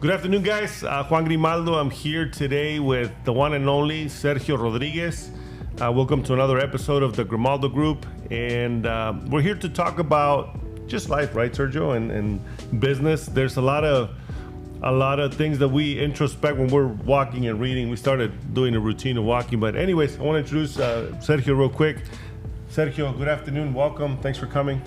Good afternoon, guys. Juan Grimaldo. I'm here today with the one and only Sergio Rodríguez. Welcome to another episode of the Grimaldo Group. And we're here to talk about just life, right, Sergio, and business. There's a lot of things that we introspect when we're walking and reading. We started doing a routine of walking. But anyways, I want to introduce Sergio real quick. Sergio, good afternoon. Welcome. Thanks for coming.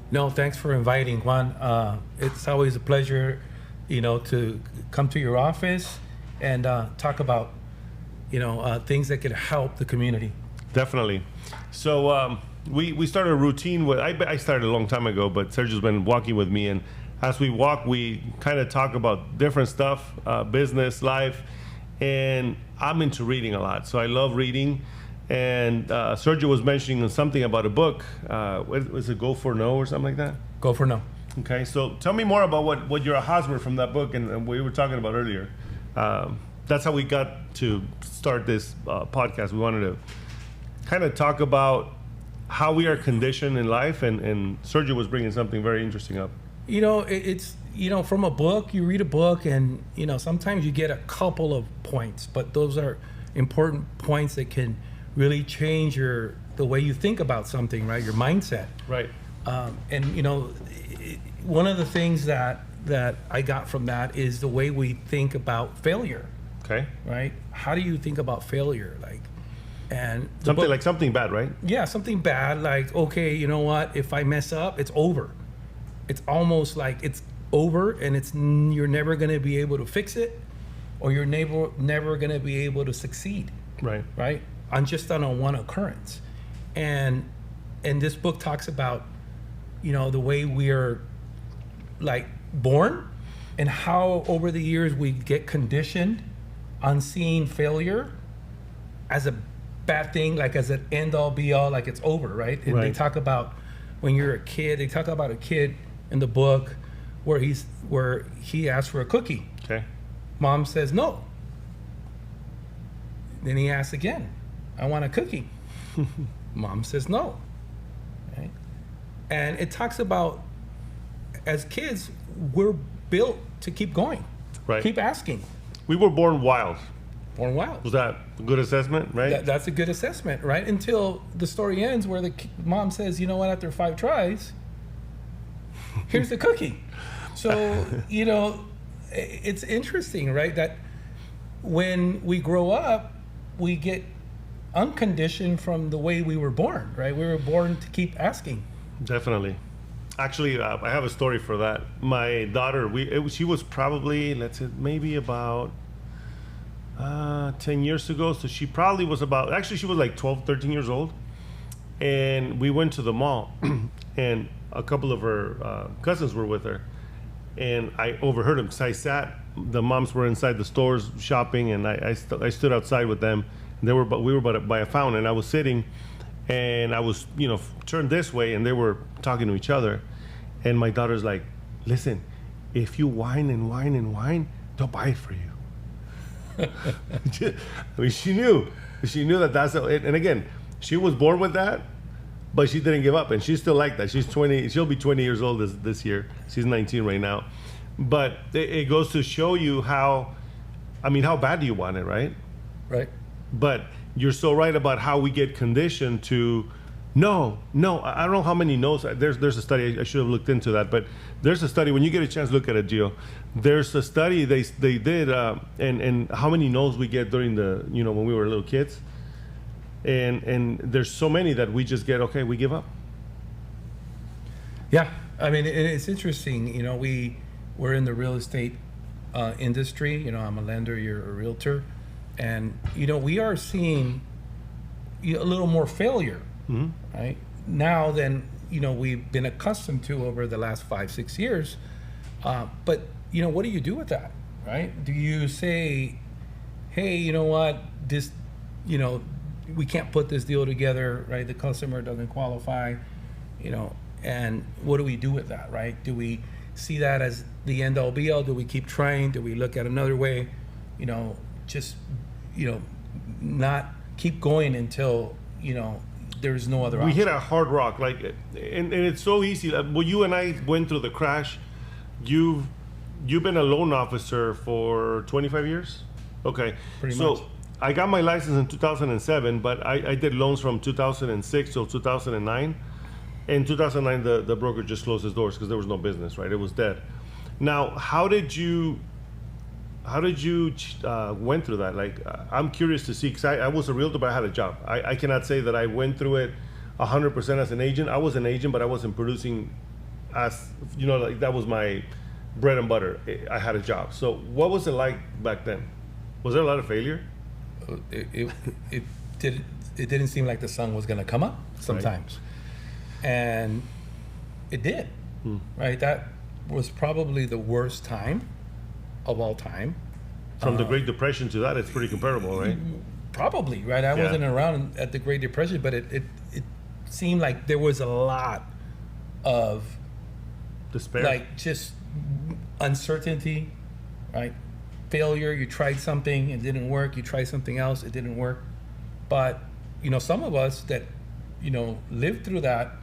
No, thanks for inviting, Juan. It's always a pleasure, to come to your office and talk about, things that could help the community. Definitely. So we started a routine with, I started a long time ago, but Sergio's been walking with me. And as we walk, we kind of talk about different stuff, business, life. And I'm into reading a lot. So I love reading. And Sergio was mentioning something about a book. Was it Go for No or something like that? Go for No. Okay, so tell me more about what your ahas were from that book and what we were talking about earlier. That's how we got to start this podcast. We wanted to kind of talk about how we are conditioned in life, and Sergio was bringing something very interesting up. It's from a book, you read a book and, sometimes you get a couple of points, but those are important points that can really change the way you think about something, right? Your mindset. Right. One of the things that I got from that is the way we think about failure. Okay. Right? How do you think about failure? Like something bad, right? Yeah, something bad. Like, okay, you know what? If I mess up, it's over. It's almost like it's over, and you're never going to be able to fix it, or you're never going to be able to succeed. Right. Right? On a one occurrence. And this book talks about, the way we're born and how over the years we get conditioned on seeing failure as a bad thing, like as an end all be all, like it's over, right? And they talk about when you're a kid, they talk about a kid in the book where he asks for a cookie. Okay. Mom says no. Then he asks again, I want a cookie. Mom says no. Right? And it talks about, as kids, we're built to keep going, right? Keep asking. We were born wild. Born wild. Was that a good assessment, right? That's a good assessment, right? Until the story ends where the mom says, you know what, after 5 tries, here's the cookie. So, it's interesting, right? That when we grow up, we get unconditioned from the way we were born, right? We were born to keep asking. Definitely. Actually, I have a story for that. My daughter, she was probably, let's say, maybe about 10 years ago. So she probably was she was like 12, 13 years old. And we went to the mall, and a couple of her cousins were with her. And I overheard them because the moms were inside the stores shopping, and I stood outside with them. We were by a fountain, and I was sitting, and I was, turned this way, and they were talking to each other. And my daughter's like, listen, if you whine and whine and whine, they'll buy it for you. I mean, she knew that that's it. And again, she was born with that, but she didn't give up, and she's still like that. She's 20. She'll be 20 years old this year. She's 19 right now. But it goes to show you how bad do you want it, right? Right. But you're so right about how we get conditioned to no. I don't know how many no's. There's a study. I should have looked into that. But there's a study. When you get a chance, look at it, Gio. There's a study they did, and how many no's we get during when we were little kids. And there's so many that we just get, okay, we give up. Yeah, I mean, it's interesting. We're in the real estate industry. I'm a lender, you're a realtor. And, we are seeing a little more failure, right? Now than, we've been accustomed to over the last 5-6 years. But, what do you do with that, right? Do you say, hey, you know what, this, we can't put this deal together, right? The customer doesn't qualify, and what do we do with that, right? Do we see that as the end all be all? Do we keep trying? Do we look at another way? Not keep going until, there's no other option. We hit a hard rock, and it's so easy. Well, you and I went through the crash. You've you've been a loan officer for 25 years? Okay. Pretty so much. I got my license in 2007, but I did loans from 2006 till 2009. In 2009, the broker just closed his doors because there was no business, right? It was dead. Now, how did you went through that? Like, I'm curious to see, because I was a realtor, but I had a job. I cannot say that I went through it 100% as an agent. I was an agent, but I wasn't producing as, like that was my bread and butter. I had a job. So what was it like back then? Was there a lot of failure? It didn't seem like the sun was going to come up sometimes. Right. And it did, right? That was probably the worst time of all time. From the Great Depression to that, it's pretty comparable, right? Probably, right? I wasn't around at the Great Depression, but it seemed like there was a lot of despair, like just uncertainty, right? Failure. You tried something, it didn't work. You tried something else, it didn't work. But some of us that lived through that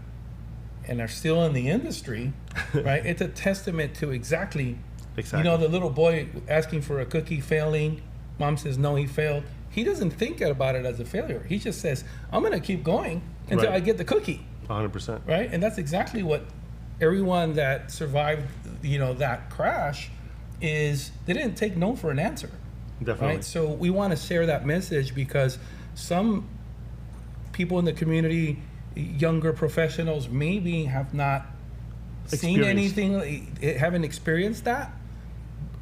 and are still in the industry, right? It's a testament to exactly. The little boy asking for a cookie, failing. Mom says no, he failed. He doesn't think about it as a failure. He just says, I'm going to keep going until I get the cookie. 100%. Right? And that's exactly what everyone that survived, that crash is. They didn't take no for an answer. Definitely. Right? So we want to share that message because some people in the community, younger professionals, maybe have not seen anything, haven't experienced that.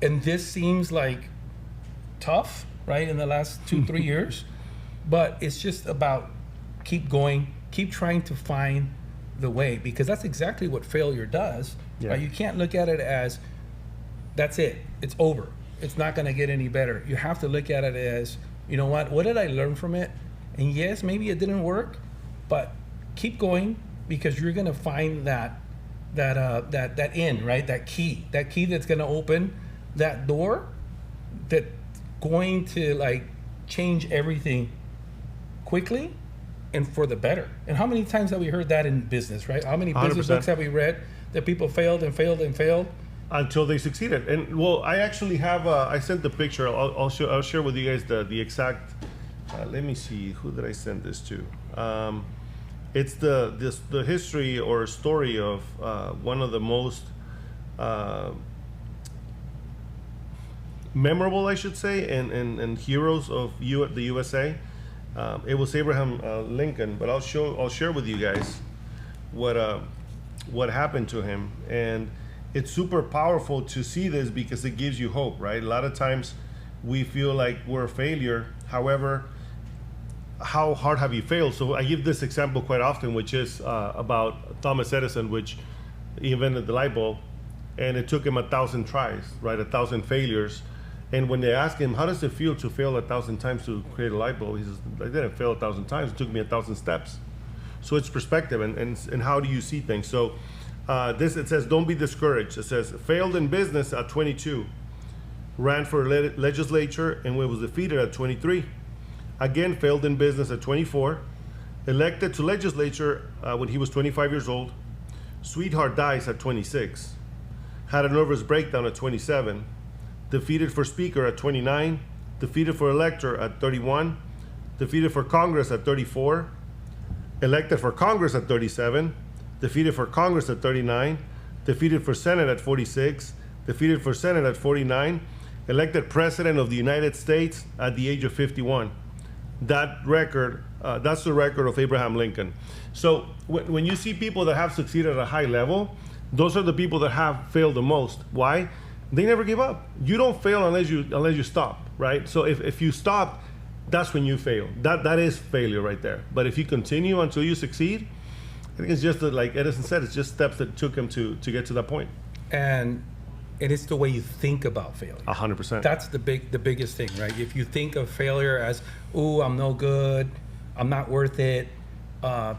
And this seems like tough, right, in the last 2-3 years. But it's just about keep going, keep trying to find the way, because that's exactly what failure does. Yeah. Right? You can't look at it as, that's it, it's over. It's not going to get any better. You have to look at it as, what did I learn from it? And yes, maybe it didn't work, but keep going, because you're going to find that in, right? That key that's going to open that door, that's going to like change everything quickly and for the better. And how many times have we heard that in business, right? How many business 100%. books have we read that people failed and failed and failed until they succeeded? And well, I actually have I sent the picture. I'll share with you guys the exact. Let me see, who did I send this to? It's the history or story of one of the most memorable, I should say, and heroes of the USA. It was Abraham Lincoln, but I'll share with you guys what happened to him. And it's super powerful to see this because it gives you hope, right? A lot of times we feel like we're a failure. However, how hard have you failed? So I give this example quite often, which is about Thomas Edison, which he invented the light bulb, and it took him 1,000 tries, right? 1,000 failures. And when they ask him, how does it feel to fail 1,000 times to create a light bulb? He says, I didn't fail 1,000 times. It took me 1,000 steps. So it's perspective and how do you see things? So it says, don't be discouraged. It says, failed in business at 22, ran for legislature and was defeated at 23. Again, failed in business at 24, elected to legislature when he was 25 years old. Sweetheart dies at 26, had a nervous breakdown at 27, defeated for speaker at 29, defeated for elector at 31, defeated for Congress at 34, elected for Congress at 37, defeated for Congress at 39, defeated for Senate at 46, defeated for Senate at 49, elected President of the United States at the age of 51. That record, that's the record of Abraham Lincoln. So when you see people that have succeeded at a high level, those are the people that have failed the most. Why? They never give up. You don't fail unless you stop, right? So if you stop, that's when you fail. That is failure right there. But if you continue until you succeed, I think it's just like Edison said, it's just steps that took him to get to that point. And it's the way you think about failure. 100%. That's the biggest thing, right? If you think of failure as, "Ooh, I'm no good, I'm not worth it," and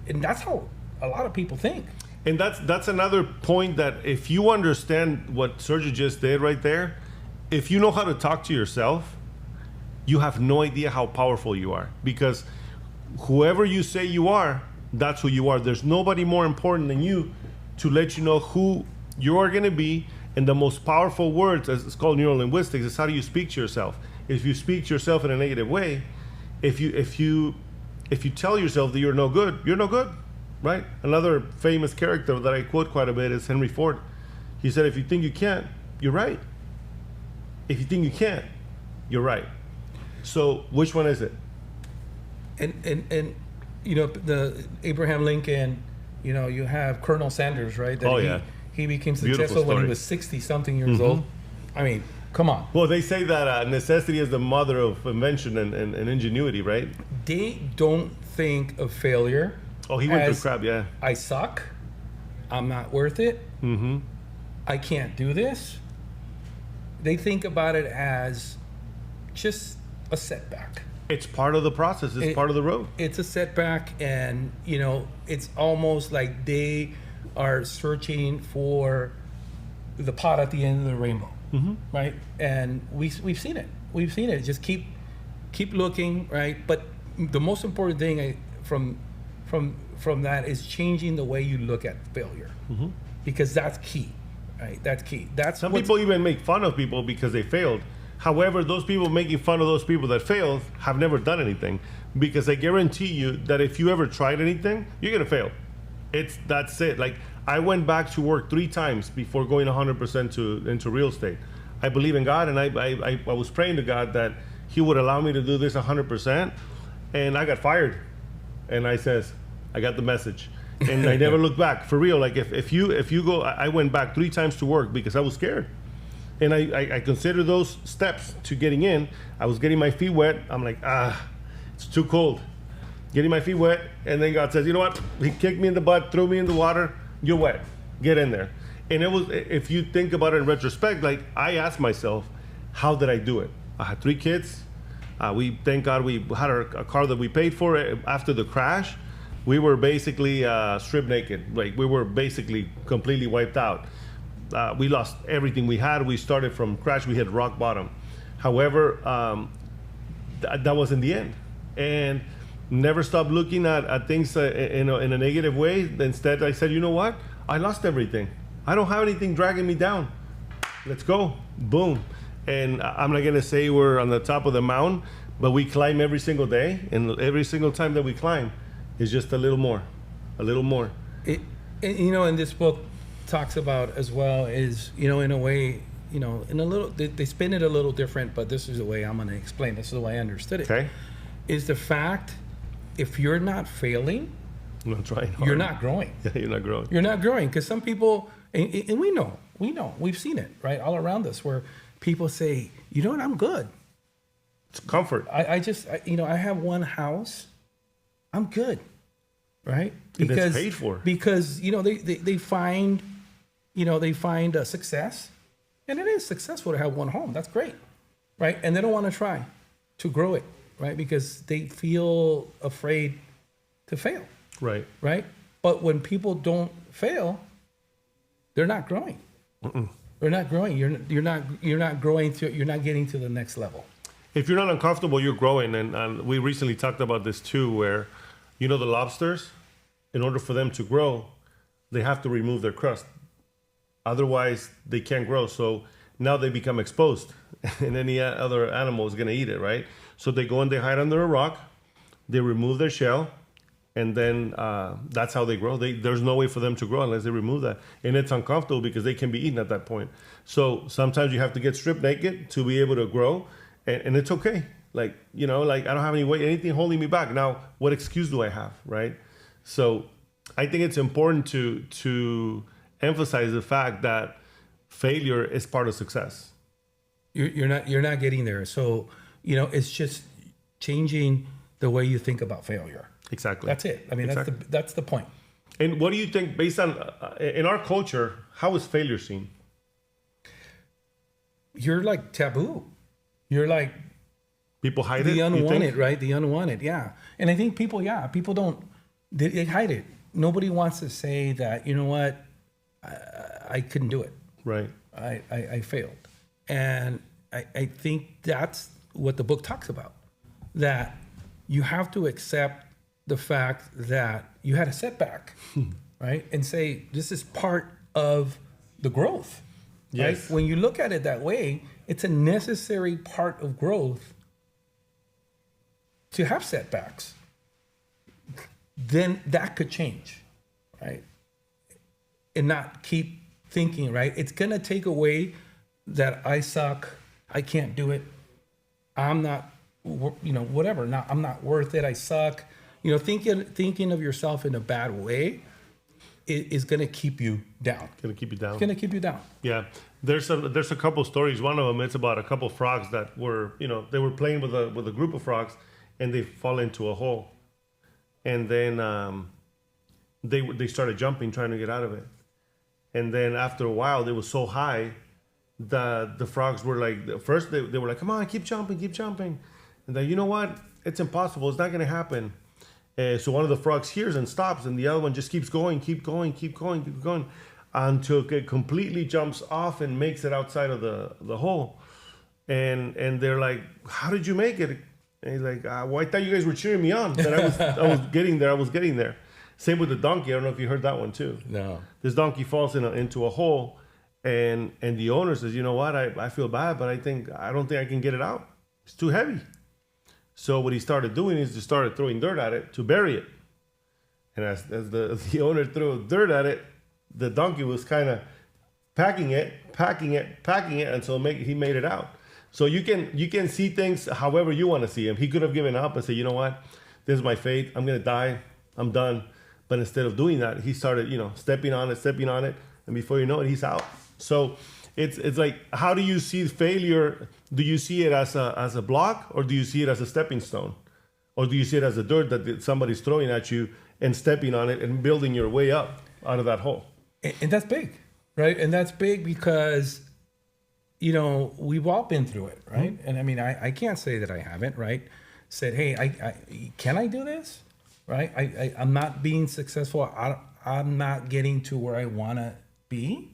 that's how a lot of people think. And that's another point, that if you understand what Sergio just did right there, if you know how to talk to yourself, you have no idea how powerful you are. Because whoever you say you are, that's who you are. There's nobody more important than you to let you know who you are going to be And the most powerful words, as it's called neurolinguistics, is how do you speak to yourself. If you speak to yourself in a negative way, if you tell yourself that you're no good, you're no good, right? Another famous character that I quote quite a bit is Henry Ford. He said, if you think you can't, you're right. If you think you can't, you're right. So which one is it? And you know, the Abraham Lincoln, you know, you have Colonel Sanders, right? That he became successful when he was 60-something years old. I mean, come on. Well, they say that necessity is the mother of invention and ingenuity, right? They don't think of failure. Oh, he went through crap, yeah. I suck. I'm not worth it. I can't do this. They think about it as just a setback. It's part of the process. It's part of the road. It's a setback, and you know, it's almost like they are searching for the pot at the end of the rainbow, right? And we've seen it. We've seen it. Just keep looking, right? But the most important thing from that is changing the way you look at failure, because that's key, right? That's key. Some people even make fun of people because they failed. However, those people making fun of those people that failed have never done anything, because I guarantee you that if you ever tried anything, you're gonna fail. That's it. Like, I went back to work 3 times before going 100% into real estate. I believe in God, and I was praying to God that He would allow me to do this 100%, and I got fired. And I says, I got the message, and I never looked back. For real, like if you go, I went back 3 times to work because I was scared. And I consider those steps to getting in. I was getting my feet wet. I'm like, it's too cold. Getting my feet wet, and then God says, you know what? He kicked me in the butt, threw me in the water. You're wet. Get in there. And it was, if you think about it in retrospect, like, I asked myself, how did I do it? I had 3 kids. Thank God we had a car that we paid for. After the crash, we were basically stripped naked. Like, we were basically completely wiped out. We lost everything we had. We started from crash. We hit rock bottom. However, that wasn't the end. And never stopped looking at things in a negative way. Instead, I said, you know what? I lost everything. I don't have anything dragging me down. Let's go. Boom. And I'm not going to say we're on the top of the mountain, but we climb every single day. And every single time that we climb is just a little more, a little more. You know, in this book, talks about as well is, you know, in a way, you know, in a little, they spin it a little different, but this is the way I'm going to explain. This is the way I understood it. Okay. Is the fact, if you're not failing, I'm trying hard. You're not growing. Yeah, you're not growing. You're not growing, because some people, and we know, we've seen it, right, all around us, where people say, you know what, I'm good. It's comfort. I have one house, I'm good, right? Because and it's paid for. Because, you know, they find a success, and it is successful to have one home. That's great, right? And they don't want to try to grow it, right? Because they feel afraid to fail. Right. Right. But when people don't fail, they're not growing. They're not growing. You're not growing you're not getting to the next level. If you're not uncomfortable, you're growing. And we recently talked about this too, where, you know, the lobsters, in order for them to grow, they have to remove their crust. Otherwise, they can't grow. So now they become exposed, and any other animal is going to eat it, right? So they go and they hide under a rock. They remove their shell, and then that's how they grow. There's no way for them to grow unless they remove that. And it's uncomfortable because they can be eaten at that point. So sometimes you have to get stripped naked to be able to grow, and it's okay. Like, you know, like, I don't have anything holding me back. Now, what excuse do I have, right? So I think it's important to emphasize the fact that failure is part of success. You're not getting there. So, you know, it's just changing the way you think about failure. Exactly. That's it. I mean, exactly. That's the point. And what do you think, based on in our culture, how is failure seen? You're like taboo. You're like people hide the unwanted, right? The unwanted, yeah. And I think people don't. They hide it. Nobody wants to say that, you know what, I couldn't do it. Right. I failed. And I think that's what the book talks about. That you have to accept the fact that you had a setback, right? And say, this is part of the growth. Yes. Right? When you look at it that way, it's a necessary part of growth to have setbacks. Then that could change, right? And not keep thinking, right? It's gonna take away that I suck, I can't do it, I'm not, whatever. I'm not worth it. I suck. Thinking of yourself in a bad way is gonna keep you down. Gonna keep you down. It's gonna keep you down. Yeah, there's a couple stories. One of them, it's about a couple frogs that were, they were playing with a group of frogs, and they fall into a hole, and then they started jumping, trying to get out of it, and then after a while, they were so high that the frogs were like, at first they were like, come on, keep jumping, and then, you know what? It's impossible. It's not gonna happen. So one of the frogs hears and stops, and the other one just keeps going, until it completely jumps off and makes it outside of the hole. And they're like, how did you make it? And he's like, well, I thought you guys were cheering me on. That I was getting there. Same with the donkey. I don't know if you heard that one too. No. This donkey falls into a hole, and the owner says, you know what? I feel bad, but I don't think I can get it out. It's too heavy. So what he started doing is he started throwing dirt at it to bury it. And as the owner threw dirt at it, the donkey was kind of packing it until he made it out. So you can see things however you want to see them. He could have given up and said, you know what, this is my fate. I'm gonna die. I'm done. But instead of doing that, he started, stepping on it, and before you know it, he's out. So it's like, how do you see failure? Do you see it as a block, or do you see it as a stepping stone, or do you see it as a dirt that somebody's throwing at you and stepping on it and building your way up out of that hole? And that's big, right? And that's big because, we've all been through it, right? Mm-hmm. And I mean, I can't say that I haven't, right? Said, hey, can I do this? Right? I'm not being successful. I'm not getting to where I want to be,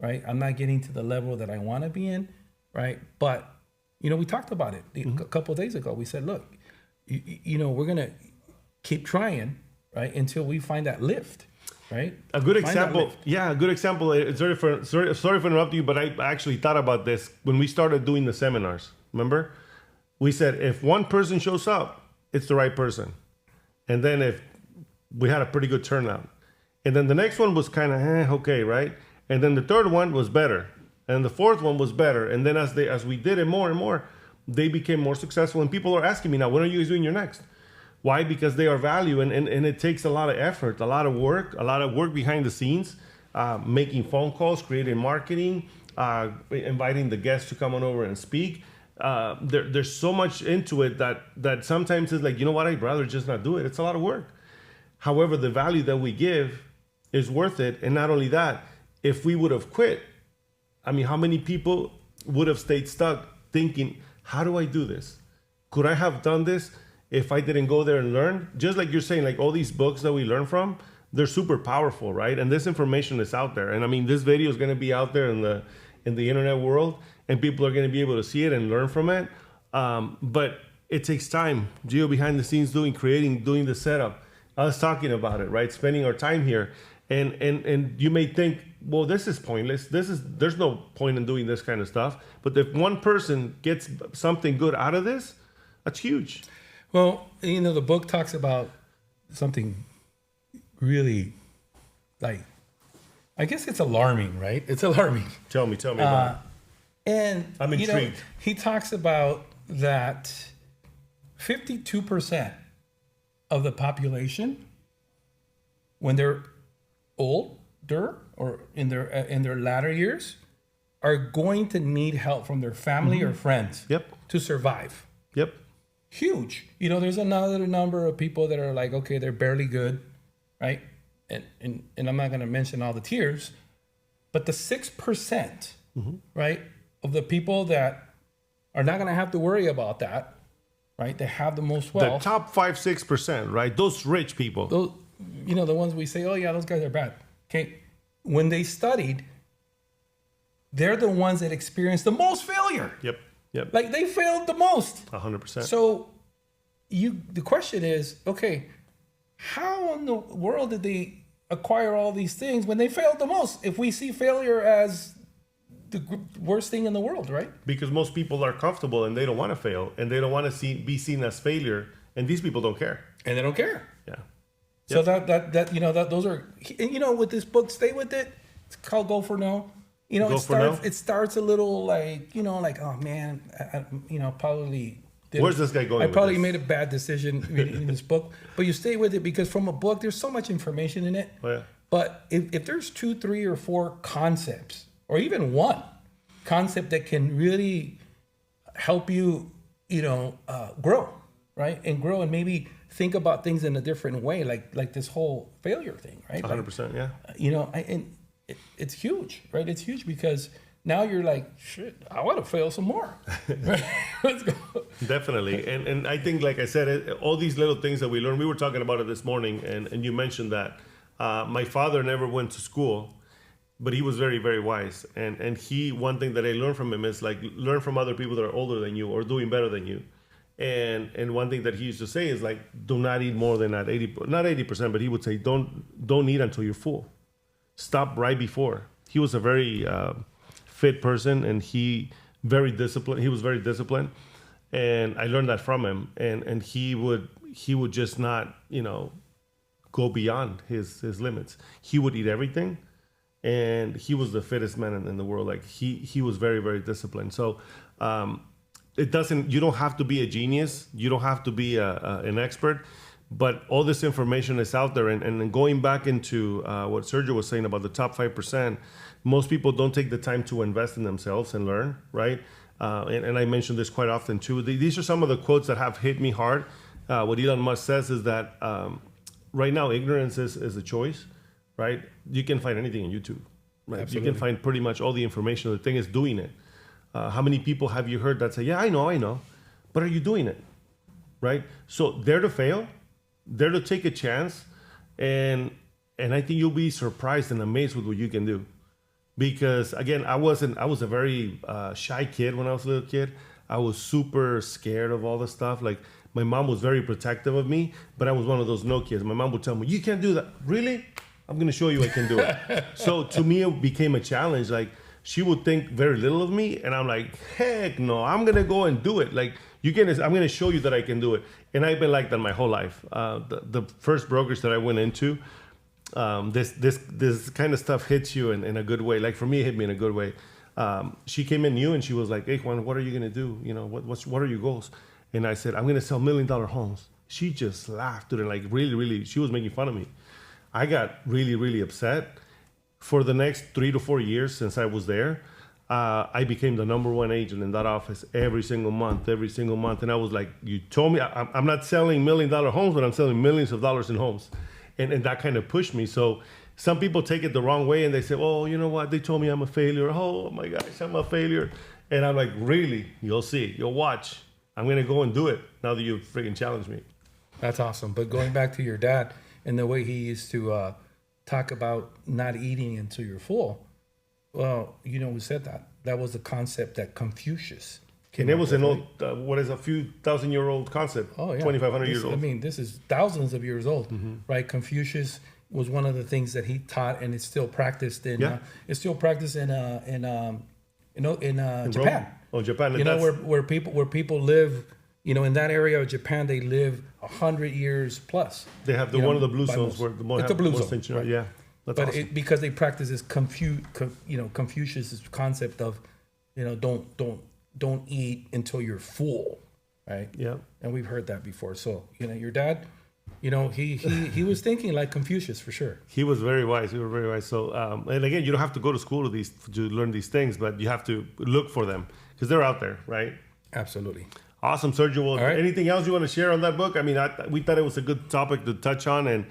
right? I'm not getting to the level that I want to be in, right? But, we talked about it a couple of days ago. We said, look, we're going to keep trying, right? Until we find that lift. Right. A good example. Yeah, a good example. Sorry for interrupting you, but I actually thought about this when we started doing the seminars. Remember, we said if one person shows up, it's the right person, and then if we had a pretty good turnout, and then the next one was kind of okay, right, and then the third one was better, and the fourth one was better, and then as we did it more and more, they became more successful, and people are asking me now, when are you guys doing your next? Why? Because they are value, and it takes a lot of effort, a lot of work behind the scenes, making phone calls, creating marketing, inviting the guests to come on over and speak. There's so much into it that sometimes it's like, you know what, I'd rather just not do it. It's a lot of work. However, the value that we give is worth it. And not only that, if we would have quit, I mean, how many people would have stayed stuck thinking, how do I do this? Could I have done this if I didn't go there and learn? Just like you're saying, like all these books that we learn from, they're super powerful, right? And this information is out there. And I mean, this video is going to be out there in the internet world, and people are going to be able to see it and learn from it. But it takes time. Gio behind the scenes doing the setup, us talking about it, right? Spending our time here. And you may think, well, this is pointless. There's no point in doing this kind of stuff. But if one person gets something good out of this, that's huge. Well, the book talks about something really, like, I guess it's alarming, right? It's alarming. Tell me about it. And I'm intrigued. He talks about that 52% of the population, when they're older or in their latter years, are going to need help from their family or friends to survive. Yep. Huge. There's another number of people that are like, okay, they're barely good, right? And I'm not going to mention all the tiers, but the 6%, right, of the people that are not going to have to worry about that, right? They have the most wealth. The top 5-6%, right? Those rich people. Those, the ones we say, oh yeah, those guys are bad. Okay, when they studied, they're the ones that experienced the most failure. Yep. Like they failed the most. 100%. So the question is, okay, how in the world did they acquire all these things when they failed the most? If we see failure as worst thing in the world, right? Because most people are comfortable and they don't want to fail and they don't want to be seen as failure. And these people don't care. And they don't care. Yeah. So those are, and with this book, stay with it. It's called Go For No. It starts a little like, oh man, probably. Where's this guy going? I probably made a bad decision reading this book, but you stay with it because from a book, there's so much information in it. Oh, yeah. But if there's 2, 3, or 4 concepts, or even one concept that can really help you, grow, right? And grow and maybe think about things in a different way, like this whole failure thing, right? 100%, yeah. It's huge, right? It's huge because now you're like, shit, I want to fail some more. Let's go. Definitely. And I think, like I said, all these little things that we learn, we were talking about it this morning, and you mentioned that my father never went to school, but he was very, very wise. And one thing that I learned from him is like, learn from other people that are older than you or doing better than you. And one thing that he used to say is like, do not eat more than not 80%, but he would say, don't eat until you're full. Stop right before. He was a very fit person, and he was very disciplined, and I learned that from him. And he would just not go beyond his limits. He would eat everything, and he was the fittest man in the world. Like he was very, very disciplined. So you don't have to be a genius, you don't have to be an expert, but all this information is out there. And going back into what Sergio was saying about the top 5%, most people don't take the time to invest in themselves and learn, right? And I mention this quite often too. These are some of the quotes that have hit me hard. What Elon Musk says is that right now, ignorance is a choice, right? You can find anything on YouTube, right? Absolutely. You can find pretty much all the information. The thing is doing it. How many people have you heard that say, yeah, I know, but are you doing it, right? So dare to fail, dare to take a chance, and I think you'll be surprised and amazed with what you can do. Because again, I was a very shy kid when I was a little kid. I was super scared of all this stuff. Like my mom was very protective of me, but I was one of those no kids. My mom would tell me, you can't do that. Really? I'm going to show you I can do it. So to me, it became a challenge. Like she would think very little of me, and I'm like, heck no, I'm going to go and do it. Like I'm going to show you that I can do it. And I've been like that my whole life. The first brokerage that I went into, this kind of stuff hits you in a good way. Like for me, it hit me in a good way. She came in new and she was like, hey Juan, what are you going to do? What are your goals? And I said, I'm going to sell $1 million homes. She just laughed, dude, and like really, really, she was making fun of me. I got really, really upset. For the next 3 to 4 years since I was there, I became the #1 agent in that office every single month. And I was like, you told me I'm not selling $1 million homes, but I'm selling millions of dollars in homes. And that kind of pushed me. So some people take it the wrong way and they say, oh, you know what? They told me I'm a failure. Oh my gosh, I'm a failure. And I'm like, really? You'll see. You'll watch. I'm going to go and do it now that you freaking challenged me. That's awesome. But going back to your dad and the way he used to talk about not eating until you're full. Well, who said that? That was the concept that Confucius came And it was with, an old, a few thousand-year-old concept. Oh, yeah. 2,500 years old. I mean, this is thousands of years old, right? Confucius was one of the things that he taught, and it's still practiced in. It's still practiced in Japan. Oh, Japan. Where people live. In that area of Japan, they live 100 years plus. They have one of the blue zones where the it's a blue zone, right? Yeah, that's awesome. Because they practice this Confucius concept of, don't eat until you're full, right? Yeah. And we've heard that before. So your dad, he was thinking like Confucius for sure. He was very wise. So and again, you don't have to go to school to learn these things, but you have to look for them because they're out there, right? Absolutely. Awesome, Sergio. Well, right. Anything else you want to share on that book? I mean, we thought it was a good topic to touch on. And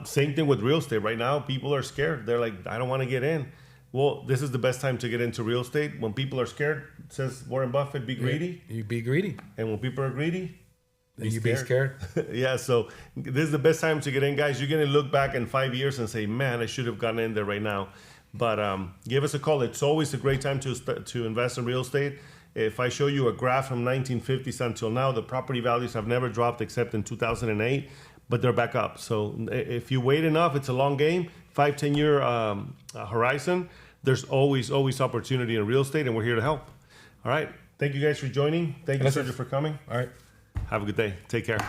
same thing with real estate. Right now, people are scared. They're like, I don't want to get in. Well, this is the best time to get into real estate. When people are scared, says Warren Buffett, be greedy. You be greedy. And when people are greedy, be scared. Yeah, so this is the best time to get in, guys. You're going to look back in 5 years and say, man, I should have gotten in there right now. But give us a call. It's always a great time to invest in real estate. If I show you a graph from 1950s until now, the property values have never dropped except in 2008, but they're back up. So if you wait enough, it's a long game, 5-10 year horizon. there's always opportunity in real estate, and we're here to help. All right. Thank you guys for joining. Thank you, Sergio, for coming. All right. Have a good day. Take care.